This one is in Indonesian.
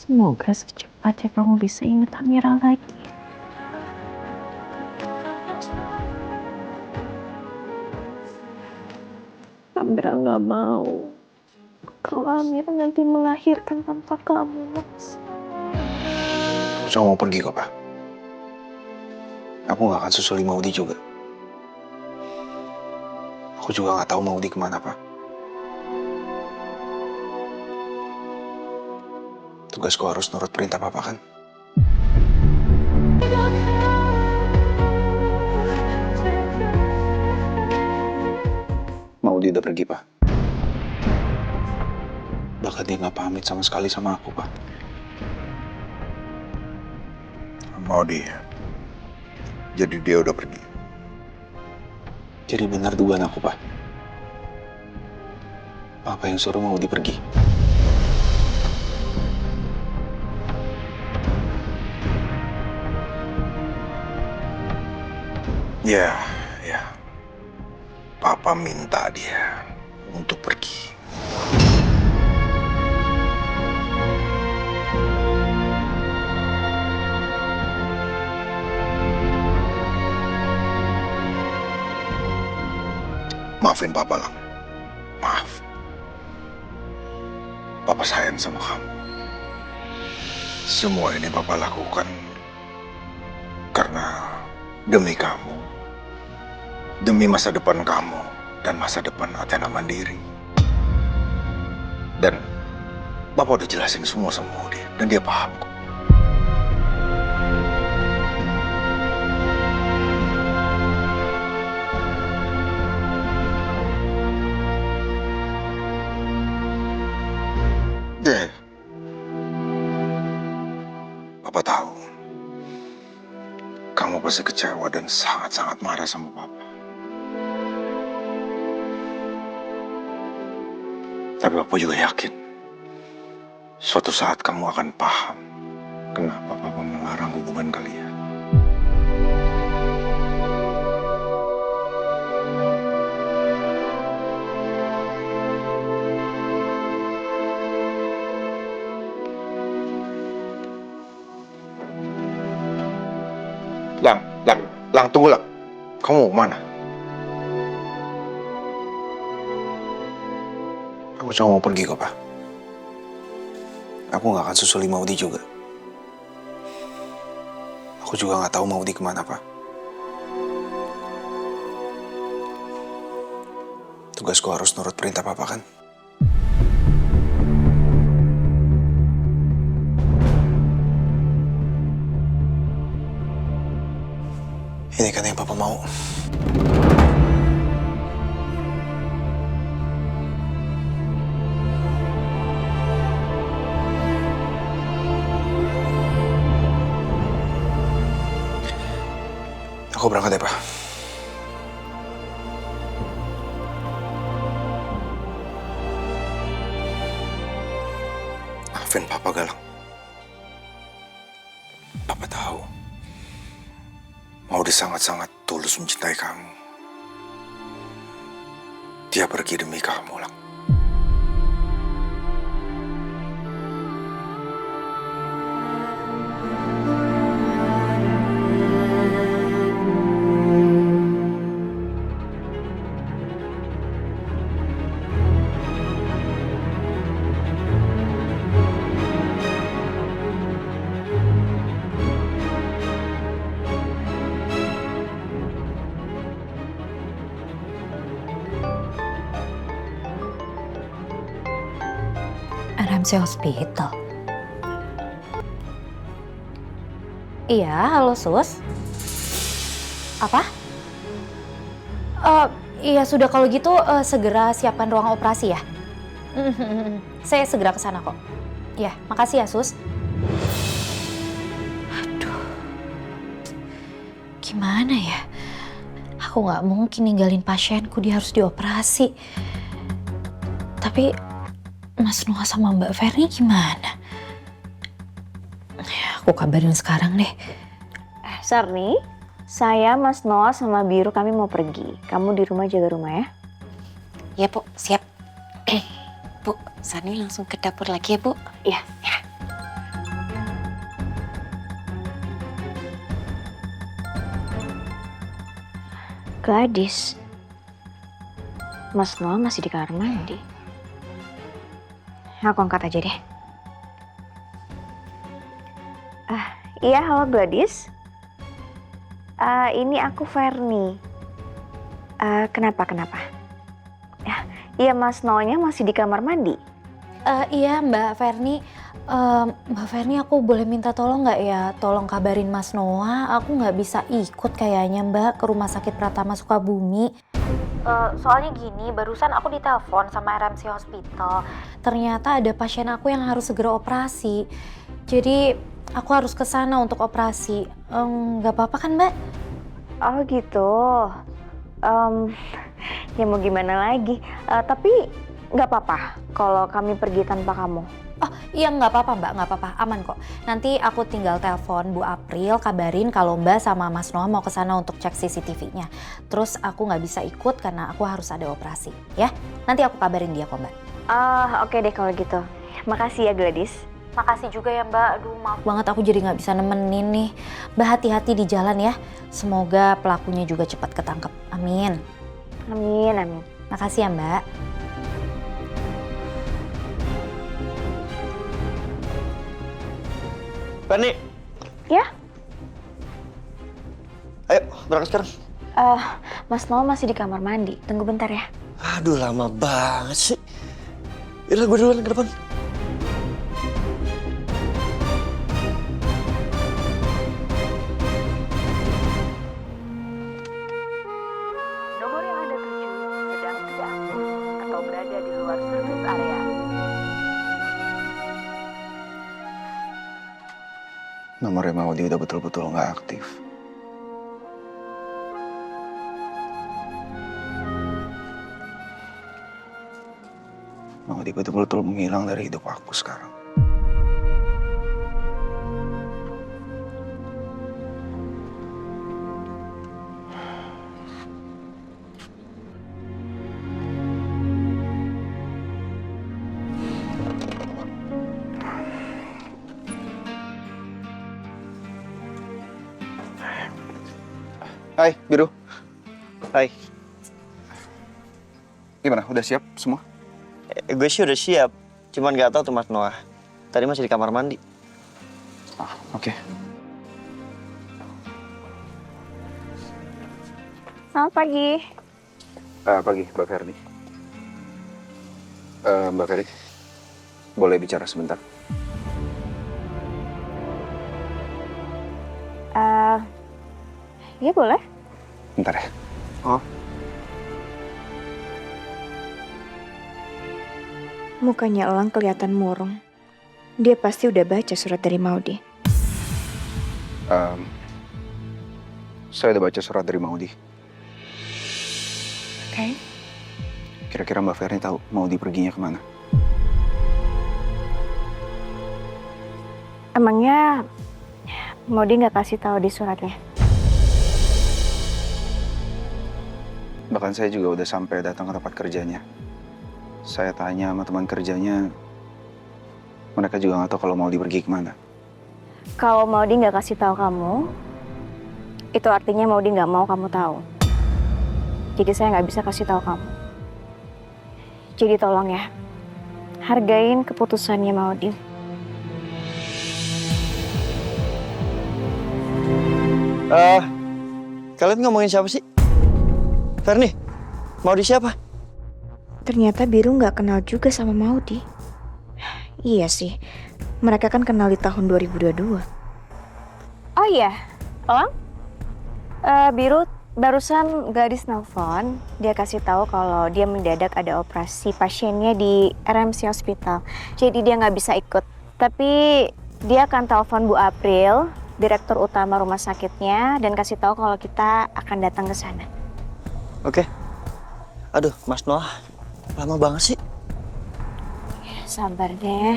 Semoga secepatnya kamu bisa ingat Amira lagi. Amira nggak mau kalau Amira nanti melahirkan tanpa kamu, Mas. Aku cuma mau pergi kok, Pak. Aku nggak akan susuli Maudi juga. Aku juga nggak tahu Maudi kemana, Pak. Tugasku harus nurut perintah Papa kan? Maudi udah pergi, Pak. Bahkan dia nggak pamit sama sekali sama aku, Pak. Maudi. Jadi dia udah pergi. Jadi benar dugaan aku, Pak. Papa yang suruh Maudi pergi. Ya. Papa minta dia untuk pergi. Maafin Papa lah. Maaf. Papa sayang sama kamu. Semua ini Papa lakukan karena demi kamu. Demi masa depan kamu dan masa depan Athena Mandiri. Dan Papa udah jelasin semua sama dia dan dia paham kok. Deh, Papa tahu kamu pasti kecewa dan sangat-sangat marah sama Papa. Tapi Papa juga yakin suatu saat kamu akan paham kenapa Papa melarang hubungan kalian. Lang, tunggu Lang. Kamu mau kemana? Aku cuma mau pergi kok, Pak. Aku nggak akan susuli Maudi juga. Aku juga nggak tahu Maudi kemana, Pak. Tugasku harus nurut perintah Papa kan? Ini kan yang Papa mau. Aku berangkat ya, Pak. Maafin Papa, Galang. Papa tahu Maudi sangat-sangat tulus mencintai kamu. Dia pergi demi kamu, Lang. RMC Hospital. Iya, halo Sus. Apa? Iya sudah kalau gitu segera siapkan ruang operasi ya. Saya segera ke sana kok. Ya, makasih ya Sus. Aduh, gimana ya? Aku nggak mungkin ninggalin pasienku, dia harus dioperasi. Tapi Mas Noah sama Mbak Ferry gimana? Ya, aku kabarin sekarang deh. Sarni, saya Mas Noah sama Biru kami mau pergi. Kamu di rumah jaga rumah ya. Ya Bu, siap. Bu, Sarni langsung ke dapur lagi ya Bu? Iya. Gadis. Mas Noah masih di kamar mandi. Aku angkat aja deh. Iya, halo Gladys. Ini aku Ferni. Kenapa? Iya, Mas Noahnya masih di kamar mandi. Iya Mbak Ferni. Mbak Ferni, aku boleh minta tolong nggak ya? Tolong kabarin Mas Noah. Aku nggak bisa ikut kayaknya Mbak ke Rumah Sakit Pratama Sukabumi. Soalnya gini, barusan aku ditelepon sama RMC Hospital. Ternyata ada pasien aku yang harus segera operasi. Jadi aku harus ke sana untuk operasi. Nggak apa-apa kan Mbak? Oh gitu. Ya mau gimana lagi. Tapi nggak apa-apa kalau kami pergi tanpa kamu. Oh iya, nggak apa-apa Mbak, nggak apa-apa, aman kok. Nanti aku tinggal telepon Bu April, kabarin kalau Mbak sama Mas Noah mau ke sana untuk cek CCTV-nya. Terus aku nggak bisa ikut karena aku harus ada operasi, ya. Nanti aku kabarin dia kok Mbak. Oke deh kalau gitu. Makasih ya Gladys. Makasih juga ya Mbak, aduh maaf banget aku jadi nggak bisa nemenin nih. Mbak hati-hati di jalan ya, semoga pelakunya juga cepat ketangkep, amin. Amin. Makasih ya Mbak. Ferni, Ya? ayo berangkat sekarang. Mas Noah masih di kamar mandi. Tunggu bentar ya. Aduh, lama banget sih. Yaudah, gue duluan ke depan. Nomor yang Anda tuju sedang tidak aktif atau berada di luar service area. Nomornya Maudi udah betul-betul nggak aktif. Maudi betul-betul menghilang dari hidup aku sekarang. Hai, Biru. Hai, Gimana? Udah siap semua? gue sih udah siap. Cuman gak tahu tuh Mas Noah. Tadi masih di kamar mandi. Oke. Selamat pagi. Pagi, Mbak Ferni. Mbak Ferni, boleh bicara sebentar? Ya boleh. Bentar ya. Mukanya Elang kelihatan murung. Dia pasti udah baca surat dari Maudi. Saya udah baca surat dari Maudi. Oke. Kira-kira Mbak Ferni tahu Maudi perginya kemana? Emangnya Maudi nggak kasih tahu di suratnya? Bahkan saya juga udah sampai datang ke tempat kerjanya. Saya tanya sama teman kerjanya, mereka juga nggak tahu kalau Maudi pergi kemana. Kalau Maudi nggak kasih tahu kamu, itu artinya Maudi nggak mau kamu tahu. Jadi saya nggak bisa kasih tahu kamu. Jadi tolong ya, hargain keputusannya Maudi. Kalian ngomongin siapa sih? Ferni, Maudi siapa? Ternyata Biru nggak kenal juga sama Maudi. Iya sih, mereka kan kenal di tahun 2022. Oh iya, Elang? Biru barusan Gladys nelfon, dia kasih tahu kalau dia mendadak ada operasi pasiennya di RMC Hospital. Jadi dia nggak bisa ikut. Tapi dia akan telepon Bu April, direktur utama rumah sakitnya, dan kasih tahu kalau kita akan datang ke sana. Oke. Aduh, Mas Noah, lama banget sih. Sabar deh.